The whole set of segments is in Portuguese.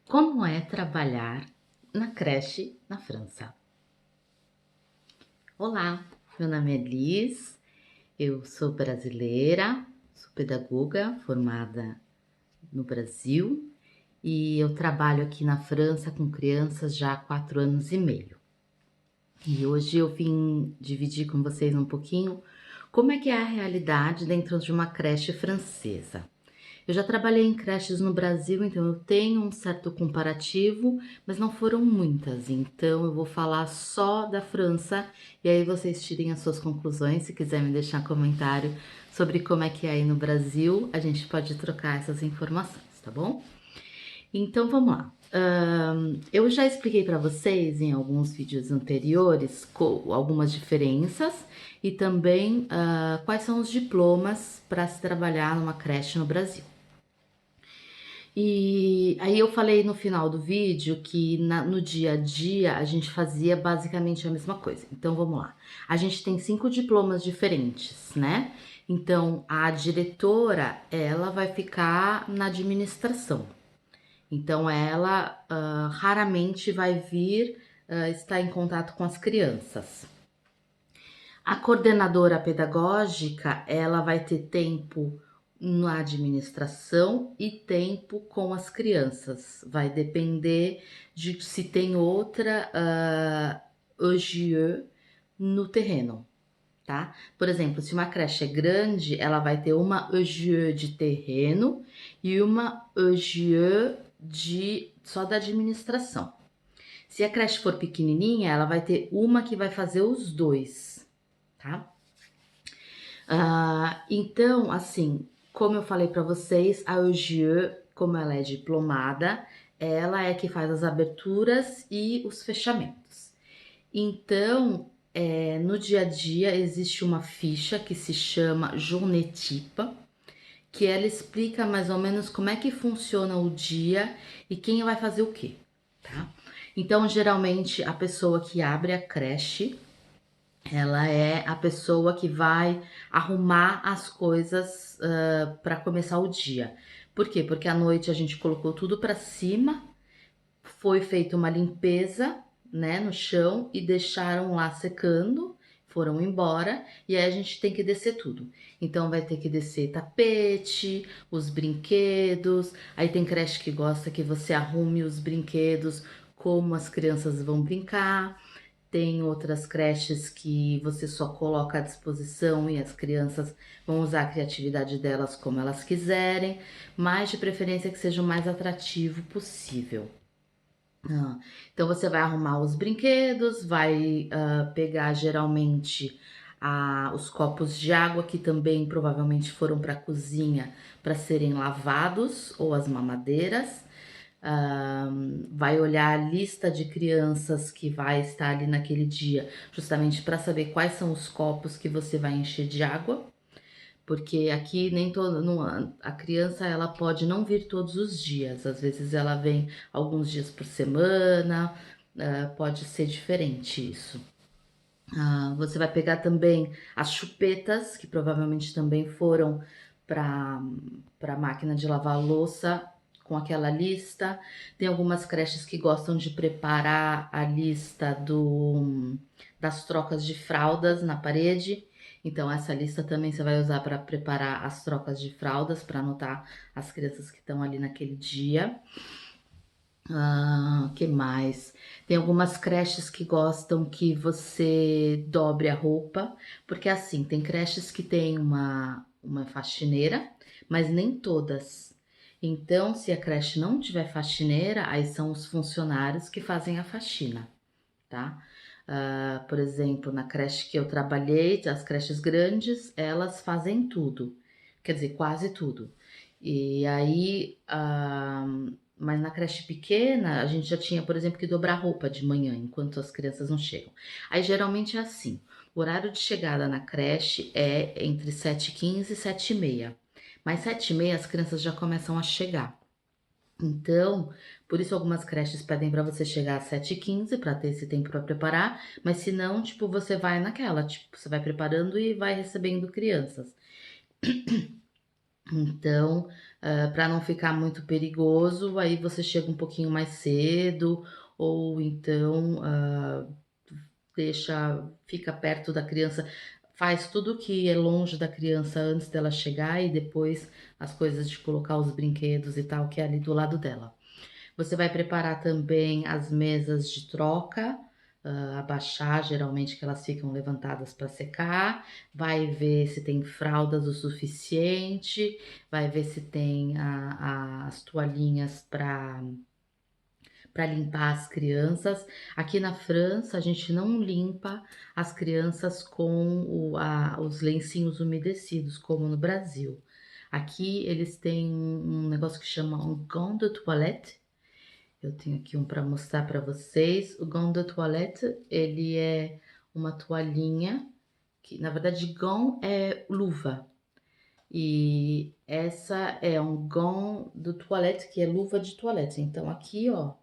Como é trabalhar na creche na França? Olá, meu nome é Liz, eu sou brasileira, sou pedagoga formada no Brasil e eu trabalho aqui na França com crianças já há 4 anos e meio. E hoje eu vim dividir com vocês um pouquinho como é que é a realidade dentro de uma creche francesa. Eu já trabalhei em creches no Brasil, então eu tenho um certo comparativo, mas não foram muitas. Então eu vou falar só da França e aí vocês tirem as suas conclusões. Se quiser me deixar comentário sobre como é que é aí no Brasil, a gente pode trocar essas informações, tá bom? Então vamos lá. Eu já expliquei para vocês em alguns vídeos anteriores algumas diferenças e também quais são os diplomas para se trabalhar numa creche no Brasil. E aí eu falei no final do vídeo que no dia a dia a gente fazia basicamente a mesma coisa. Então vamos lá. A gente tem 5 diplomas diferentes, né? Então a diretora, ela vai ficar na administração. Então ela raramente vai vir estar em contato com as crianças. A coordenadora pedagógica, ela vai ter tempo na administração e tempo com as crianças. Vai depender de se tem outra EGE no terreno, tá? Por exemplo, se uma creche é grande, ela vai ter uma EGE de terreno e uma EGE só da administração. Se a creche for pequenininha, ela vai ter uma que vai fazer os dois, tá? Então, assim, como eu falei para vocês, a EGE, como ela é diplomada, ela é que faz as aberturas e os fechamentos. Então, no dia a dia existe uma ficha que se chama Journée Type, que ela explica mais ou menos como é que funciona o dia e quem vai fazer o quê, tá? Então, geralmente, a pessoa que abre a creche, ela é a pessoa que vai arrumar as coisas para começar o dia. Por quê? Porque à noite a gente colocou tudo para cima, foi feita uma limpeza, né, no chão e deixaram lá secando, foram embora e aí a gente tem que descer tudo. Então vai ter que descer tapete, os brinquedos. Aí tem creche que gosta que você arrume os brinquedos como as crianças vão brincar. Tem outras creches que você só coloca à disposição e as crianças vão usar a criatividade delas como elas quiserem, mas de preferência que seja o mais atrativo possível. Então você vai arrumar os brinquedos, vai pegar geralmente os copos de água que também provavelmente foram para a cozinha para serem lavados ou as mamadeiras. Vai olhar a lista de crianças que vai estar ali naquele dia, justamente para saber quais são os copos que você vai encher de água, porque aqui nem todo, a criança ela pode não vir todos os dias, às vezes ela vem alguns dias por semana, pode ser diferente isso. Você vai pegar também as chupetas, que provavelmente também foram para a máquina de lavar louça com aquela lista. Tem algumas creches que gostam de preparar a lista das trocas de fraldas na parede. Então, essa lista também você vai usar para preparar as trocas de fraldas, para anotar as crianças que estão ali naquele dia. Que mais? Tem algumas creches que gostam que você dobre a roupa, porque assim, tem creches que tem uma faxineira, mas nem todas. Então, se a creche não tiver faxineira, aí são os funcionários que fazem a faxina, tá? Por exemplo, na creche que eu trabalhei, as creches grandes, elas fazem tudo, quer dizer, quase tudo. E aí, mas na creche pequena, a gente já tinha, por exemplo, que dobrar roupa de manhã, enquanto as crianças não chegam. Aí geralmente é assim: o horário de chegada na creche é entre 7h15 e 7h30. Mas 7h30 as crianças já começam a chegar. Então, por isso algumas creches pedem para você chegar às 7h15 para ter esse tempo para preparar, mas se não, tipo, você vai naquela, tipo, você vai preparando e vai recebendo crianças. Então, para não ficar muito perigoso, aí você chega um pouquinho mais cedo, ou então fica perto da criança, faz tudo que é longe da criança antes dela chegar e depois as coisas de colocar os brinquedos e tal, que é ali do lado dela. Você vai preparar também as mesas de troca, abaixar, geralmente que elas ficam levantadas para secar, vai ver se tem fraldas o suficiente, vai ver se tem as toalhinhas para limpar as crianças. Aqui na França, a gente não limpa as crianças com os lencinhos umedecidos, como no Brasil. Aqui eles têm um negócio que chama um gant de toilette. Eu tenho aqui um para mostrar para vocês. O gant de toilette, ele é uma toalhinha que, na verdade, gant é luva. E essa é um gant de toilette, que é luva de toilette. Então, aqui, ó,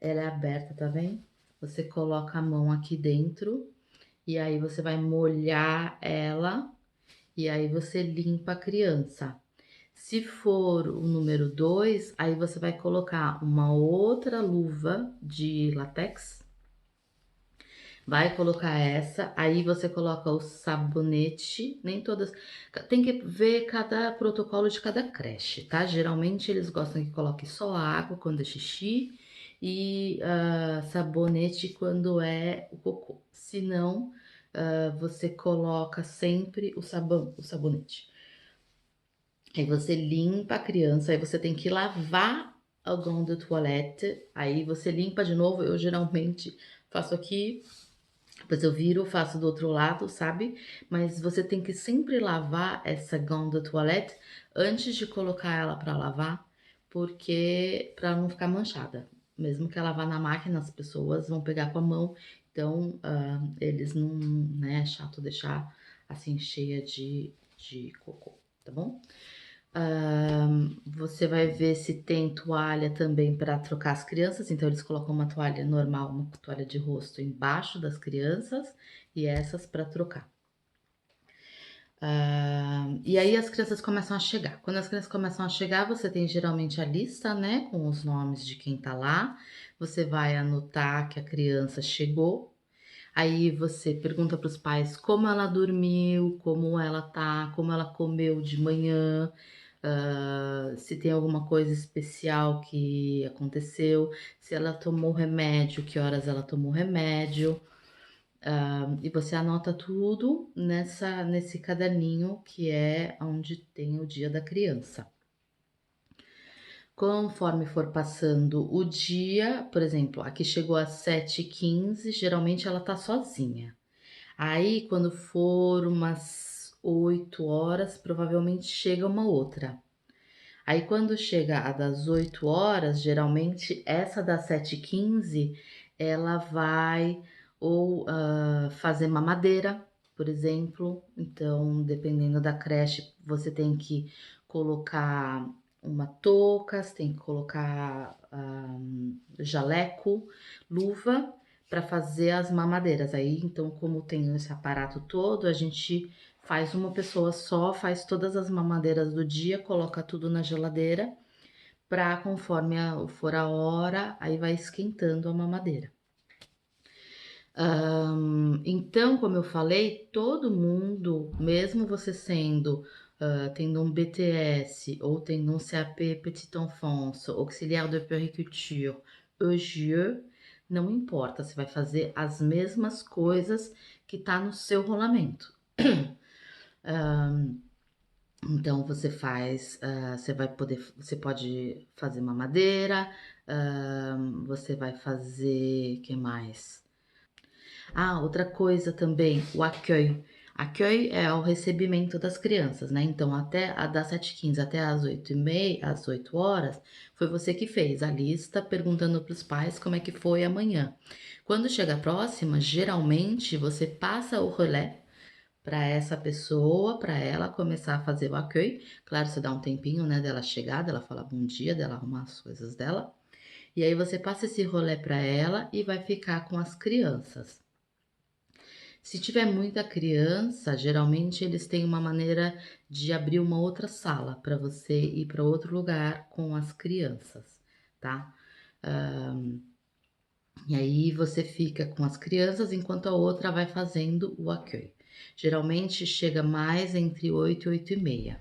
ela é aberta, tá vendo? Você coloca a mão aqui dentro e aí você vai molhar ela e aí você limpa a criança. Se for o número 2, aí você vai colocar uma outra luva de látex, vai colocar essa, aí você coloca o sabonete, nem todas, tem que ver cada protocolo de cada creche, tá? Geralmente eles gostam que coloque só água quando é xixi e sabonete quando é o cocô. Se não, você coloca sempre o sabonete. Aí você limpa a criança, aí você tem que lavar o gant de toilette, aí você limpa de novo. Eu geralmente faço aqui, depois eu viro, faço do outro lado, sabe? Mas você tem que sempre lavar essa gant de toilette antes de colocar ela para lavar, porque para não ficar manchada. Mesmo que ela vá na máquina, as pessoas vão pegar com a mão, então eles não, né? É chato deixar assim cheia de cocô, tá bom? Você vai ver se tem toalha também para trocar as crianças. Então, eles colocam uma toalha normal, uma toalha de rosto embaixo das crianças e essas para trocar. E aí as crianças começam a chegar. Quando as crianças começam a chegar, você tem geralmente a lista, né, com os nomes de quem tá lá. Você vai anotar que a criança chegou. Aí você pergunta para os pais como ela dormiu, como ela tá, como ela comeu de manhã, se tem alguma coisa especial que aconteceu, se ela tomou remédio, que horas ela tomou remédio. E você anota tudo nesse caderninho que é onde tem o dia da criança. Conforme for passando o dia, por exemplo, aqui chegou às 7h15, geralmente ela tá sozinha. Aí, quando for umas 8 horas, provavelmente chega uma outra. Aí, quando chega a das 8 horas, geralmente essa das 7h15, ela vai ou fazer mamadeira, por exemplo. Então, dependendo da creche, você tem que colocar uma touca, você tem que colocar jaleco, luva para fazer as mamadeiras. Aí, então, como tem esse aparato todo, a gente faz uma pessoa só, faz todas as mamadeiras do dia, coloca tudo na geladeira, para conforme for a hora, aí vai esquentando a mamadeira. Então, como eu falei, todo mundo, mesmo você tendo um BTS ou tendo um CAP Petite Enfance, Auxiliaire de Puériculture, EGIE, não importa, você vai fazer as mesmas coisas que tá no seu rolamento. Então você pode fazer mamadeira, você vai fazer, que mais? Outra coisa também, o accueil. Accueil é o recebimento das crianças, né? Então, das 7h15 até as 8h30, às 8 horas, foi você que fez a lista perguntando para os pais como é que foi amanhã. Quando chega a próxima, geralmente você passa o relé para essa pessoa, para ela começar a fazer o accueil. Claro, você dá um tempinho, né, dela chegar, dela falar bom dia, dela arrumar as coisas dela. E aí você passa esse rolê para ela e vai ficar com as crianças. Se tiver muita criança, geralmente eles têm uma maneira de abrir uma outra sala para você ir para outro lugar com as crianças, tá? E aí você fica com as crianças enquanto a outra vai fazendo o accueil. Geralmente chega mais entre 8 e 8 e meia.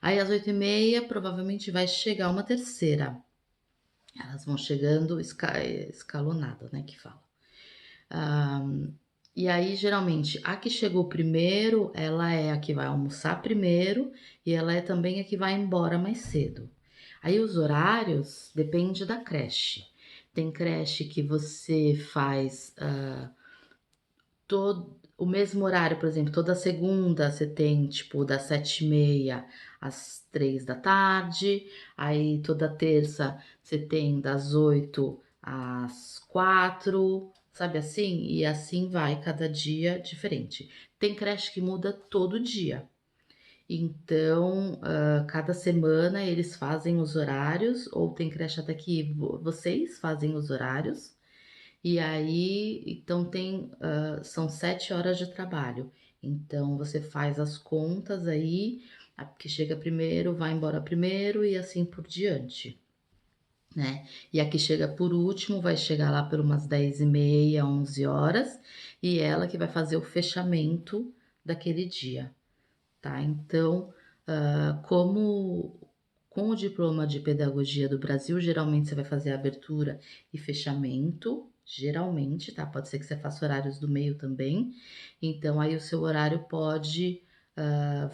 Aí às 8 e meia provavelmente vai chegar uma terceira. Elas vão chegando escalonada, né, que fala. E aí, geralmente, a que chegou primeiro, ela é a que vai almoçar primeiro e ela é também a que vai embora mais cedo. Aí, os horários depende da creche. Tem creche que você faz todo o mesmo horário, por exemplo, toda segunda você tem, tipo, das 7h30 às 3 da tarde. Aí, toda terça você tem das 8 às 4, sabe assim? E assim vai, cada dia diferente. Tem creche que muda todo dia. Então, cada semana eles fazem os horários, ou tem creche até que vocês fazem os horários. E aí, então são 7 horas de trabalho. Então você faz as contas aí, a que chega primeiro vai embora primeiro e assim por diante, né? E a que chega por último vai chegar lá por umas 10h30, 11 horas, e ela que vai fazer o fechamento daquele dia, tá? Então, como com o diploma de pedagogia do Brasil, geralmente você vai fazer abertura e fechamento, geralmente, tá? Pode ser que você faça horários do meio também. Então, aí o seu horário pode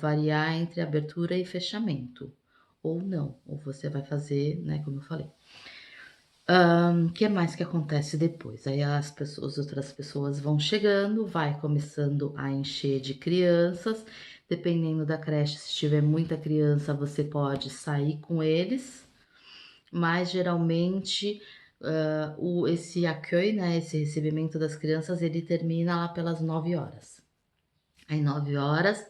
variar entre abertura e fechamento, ou não, ou você vai fazer, né, como eu falei. O que mais que acontece depois? Aí as outras pessoas vão chegando, vai começando a encher de crianças. Dependendo da creche, se tiver muita criança, você pode sair com eles. Mas geralmente esse accueil, né, esse recebimento das crianças, ele termina lá pelas 9 horas. Aí 9 horas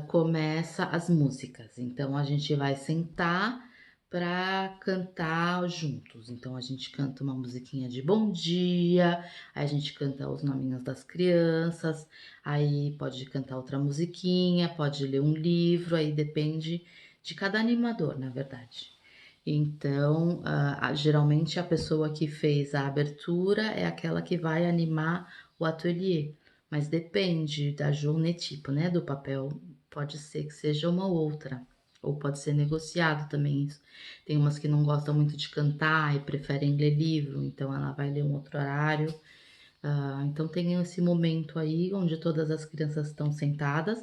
começa as músicas. Então a gente vai sentar para cantar juntos. Então a gente canta uma musiquinha de bom dia, aí a gente canta os nominhos das crianças, aí pode cantar outra musiquinha, pode ler um livro, aí depende de cada animador, na verdade. Então, geralmente a pessoa que fez a abertura é aquela que vai animar o ateliê, mas depende da tipo, né, do papel. Pode ser que seja uma ou outra, ou pode ser negociado também isso. Tem umas que não gostam muito de cantar e preferem ler livro, então ela vai ler um outro horário. Então tem esse momento aí onde todas as crianças estão sentadas,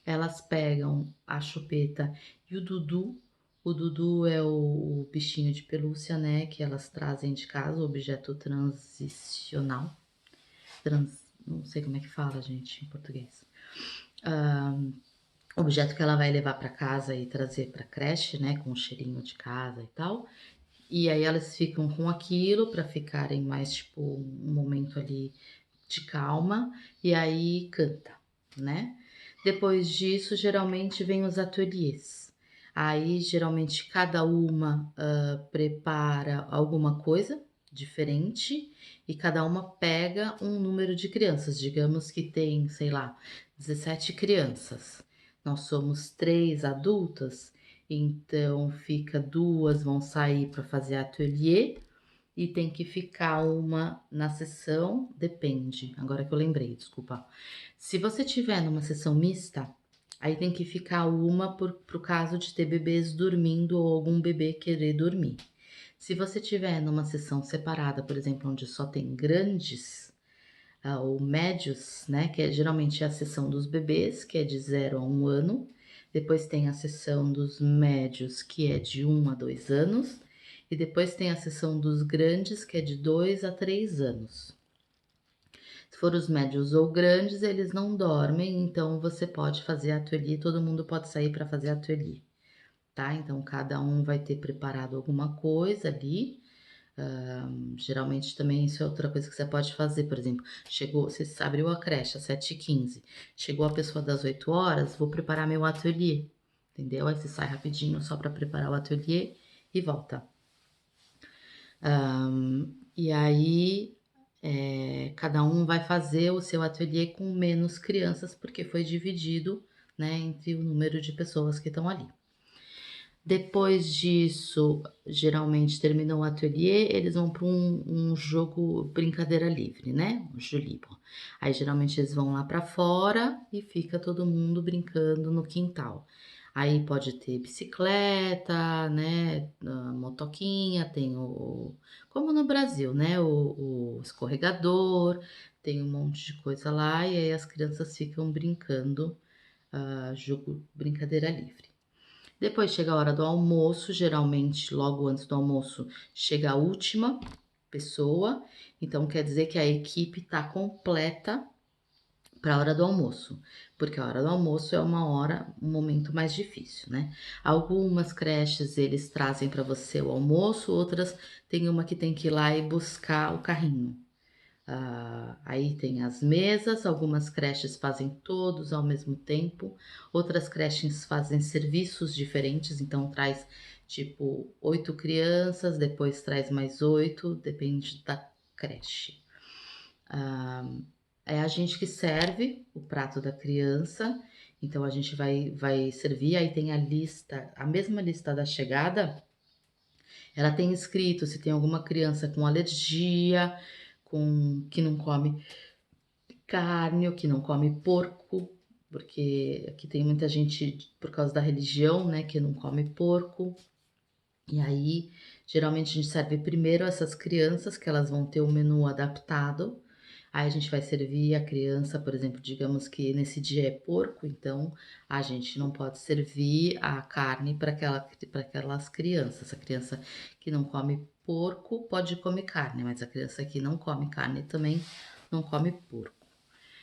elas pegam a chupeta e o Dudu. O Dudu é o bichinho de pelúcia, né, que elas trazem de casa, o objeto transicional. Não sei como é que fala, gente, em português. Objeto que ela vai levar para casa e trazer para creche, né, com um cheirinho de casa e tal. E aí elas ficam com aquilo para ficarem mais tipo um momento ali de calma e aí canta, né? Depois disso, geralmente vem os ateliês. Aí, geralmente, cada uma prepara alguma coisa diferente e cada uma pega um número de crianças. Digamos que tem, sei lá, 17 crianças. Nós somos 3 adultas, então fica duas vão sair para fazer ateliê e tem que ficar uma na sessão, depende. Agora que eu lembrei, desculpa. Se você tiver numa sessão mista, aí tem que ficar uma pro caso de ter bebês dormindo ou algum bebê querer dormir. Se você tiver numa sessão separada, por exemplo, onde só tem grandes ou médios, né, que geralmente é a sessão dos bebês, que é de 0 a 1 ano. Depois tem a sessão dos médios, que é de 1 a 2 anos. E depois tem a sessão dos grandes, que é de 2 a 3 anos. Se for os médios ou grandes, eles não dormem, então você pode fazer ateliê, todo mundo pode sair para fazer ateliê, tá? Então cada um vai ter preparado alguma coisa ali. Geralmente também isso é outra coisa que você pode fazer, por exemplo, você abriu a creche às 7h15, chegou a pessoa das 8 horas, vou preparar meu ateliê, entendeu? Aí você sai rapidinho só para preparar o ateliê e volta. E aí cada um vai fazer o seu ateliê com menos crianças, porque foi dividido, né, entre o número de pessoas que estão ali. Depois disso, geralmente terminou o ateliê, eles vão para um jogo brincadeira livre, né, um jeu libre. Aí geralmente eles vão lá para fora e fica todo mundo brincando no quintal. Aí pode ter bicicleta, né, motoquinha, tem como no Brasil, né, o escorregador, tem um monte de coisa lá e aí as crianças ficam brincando, jogo brincadeira livre. Depois chega a hora do almoço, geralmente logo antes do almoço chega a última pessoa, então quer dizer que a equipe está completa para a hora do almoço, porque a hora do almoço é uma hora, um momento mais difícil, né? Algumas creches eles trazem para você o almoço, outras tem uma que tem que ir lá e buscar o carrinho. Aí tem as mesas, algumas creches fazem todos ao mesmo tempo, outras creches fazem serviços diferentes, então traz tipo 8 crianças, depois traz mais 8, depende da creche. É a gente que serve o prato da criança, então a gente vai servir, aí tem a lista, a mesma lista da chegada, ela tem escrito se tem alguma criança com alergia, que não come carne, ou que não come porco, porque aqui tem muita gente, por causa da religião, né, que não come porco. E aí, geralmente a gente serve primeiro essas crianças, que elas vão ter o menu adaptado. Aí a gente vai servir a criança, por exemplo, digamos que nesse dia é porco, então a gente não pode servir a carne para aquelas crianças. A criança que não come porco pode comer carne, mas a criança que não come carne também não come porco.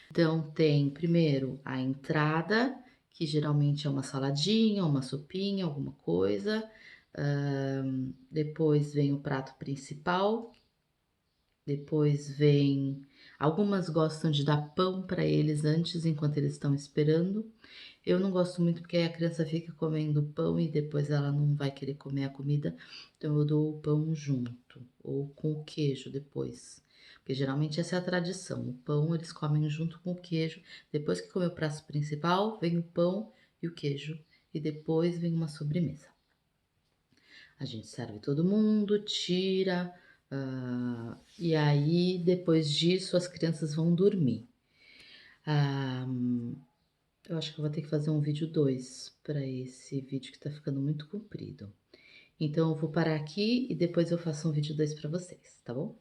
Então, tem primeiro a entrada, que geralmente é uma saladinha, uma sopinha, alguma coisa. Depois vem o prato principal. Depois vem. Algumas gostam de dar pão para eles antes, enquanto eles estão esperando. Eu não gosto muito porque a criança fica comendo pão e depois ela não vai querer comer a comida. Então eu dou o pão junto, ou com o queijo depois. Porque geralmente essa é a tradição. O pão eles comem junto com o queijo. Depois que comer o prato principal, vem o pão e o queijo. E depois vem uma sobremesa. A gente serve todo mundo, tira, e aí depois disso as crianças vão dormir. Ah, eu acho que eu vou ter que fazer um vídeo 2 para esse vídeo que tá ficando muito comprido. Então eu vou parar aqui e depois eu faço um vídeo 2 para vocês, tá bom?